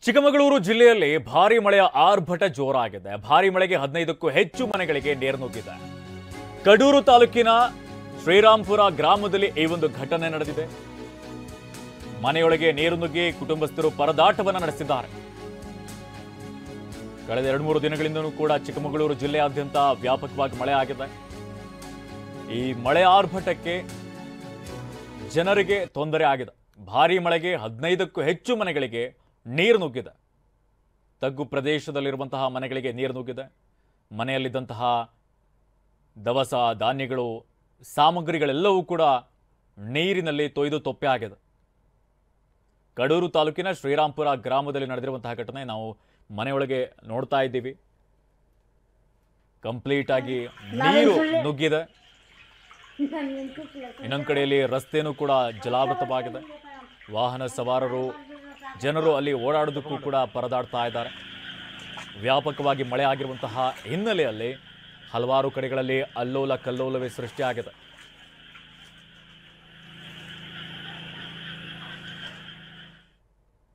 ಚಿಕ್ಕಮಗಳೂರು ಜಿಲ್ಲೆಯಲ್ಲಿ ಭಾರಿ ಮಳೆಯ ಆರ್ಭಟ ಜೋರಾಗಿದೆ. ಭಾರಿ ಮಳೆಗೆ 15ಕ್ಕೂ ಹೆಚ್ಚು ಮನೆಗಳಿಗೆ ನೀರು ನುಗ್ಗಿದೆ. ಕಡೂರು ತಾಲೂಕಿನ ಶ್ರೀರಾಂಪುರ ಗ್ರಾಮದಲ್ಲಿ ಈ ಒಂದು ಘಟನೆ ನಡೆದಿದೆ. ಮನೆಯೊಳಗೆ ನೀರು ನುಗ್ಗಿ ಕುಟುಂಬಸ್ಥರು ಪರದಾಟವನ್ನು ನಡೆಸಿದ್ದಾರೆ. ಕಳೆದ 2-3 ದಿನಗಳಿಂದಲೂ ಕೂಡ ಚಿಕ್ಕಮಗಳೂರು ಜಿಲ್ಲೆಯಾದ್ಯಂತ ವ್ಯಾಪಕವಾಗಿ ಮಳೆ ಆಗಿದೆ. ಈ ಮಳೆ ಆರ್ಭಟಕ್ಕೆ ಜನರಿಗೆ ತೊಂದರೆ ಆಗಿದೆ. ಭಾರಿ ಮಳೆಗೆ 15ಕ್ಕೂ ಹೆಚ್ಚು ಮನೆಗಳಿಗೆ ನೀರು ನುಗ್ಗಿದೆ. ತಗ್ಗು ಪ್ರದೇಶದಲ್ಲಿರುವಂತಹ ಮನೆಗಳಿಗೆ ನೀರು ನುಗ್ಗಿದೆ. ಮನೆಯಲ್ಲಿದ್ದಂತಹ ದವಸ ಧಾನ್ಯಗಳು ಸಾಮಗ್ರಿಗಳೆಲ್ಲವೂ ಕೂಡ ನೀರಿನಲ್ಲಿ ತೊಯ್ದು ತೊಪ್ಪೆ ಆಗಿದೆ. ಕಡೂರು ತಾಲೂಕಿನ ಶ್ರೀರಾಂಪುರ ಗ್ರಾಮದಲ್ಲಿ ನಡೆದಿರುವಂತಹ ಘಟನೆ ನಾವು ಮನೆಯೊಳಗೆ ನೋಡ್ತಾ ಇದ್ದೀವಿ. ಕಂಪ್ಲೀಟ್ ಆಗಿ ನೀರು ನುಗ್ಗಿದೆ. ಇನ್ನೊಂದು ಕಡೆಯಲ್ಲಿ ರಸ್ತೆನೂ ಕೂಡ ಜಲಾವೃತವಾಗಿದೆ. ವಾಹನ ಸವಾರರು ಜನರು ಅಲ್ಲಿ ಓಡಾಡೋದಕ್ಕೂ ಕೂಡ ಪರದಾಡ್ತಾ ಇದ್ದಾರೆ. ವ್ಯಾಪಕವಾಗಿ ಮಳೆ ಆಗಿರುವಂತಹ ಹಿನ್ನೆಲೆಯಲ್ಲಿ ಹಲವಾರು ಕಡೆಗಳಲ್ಲಿ ಅಲ್ಲೋಲ ಕಲ್ಲೋಲವೇ ಸೃಷ್ಟಿಯಾಗಿದೆ.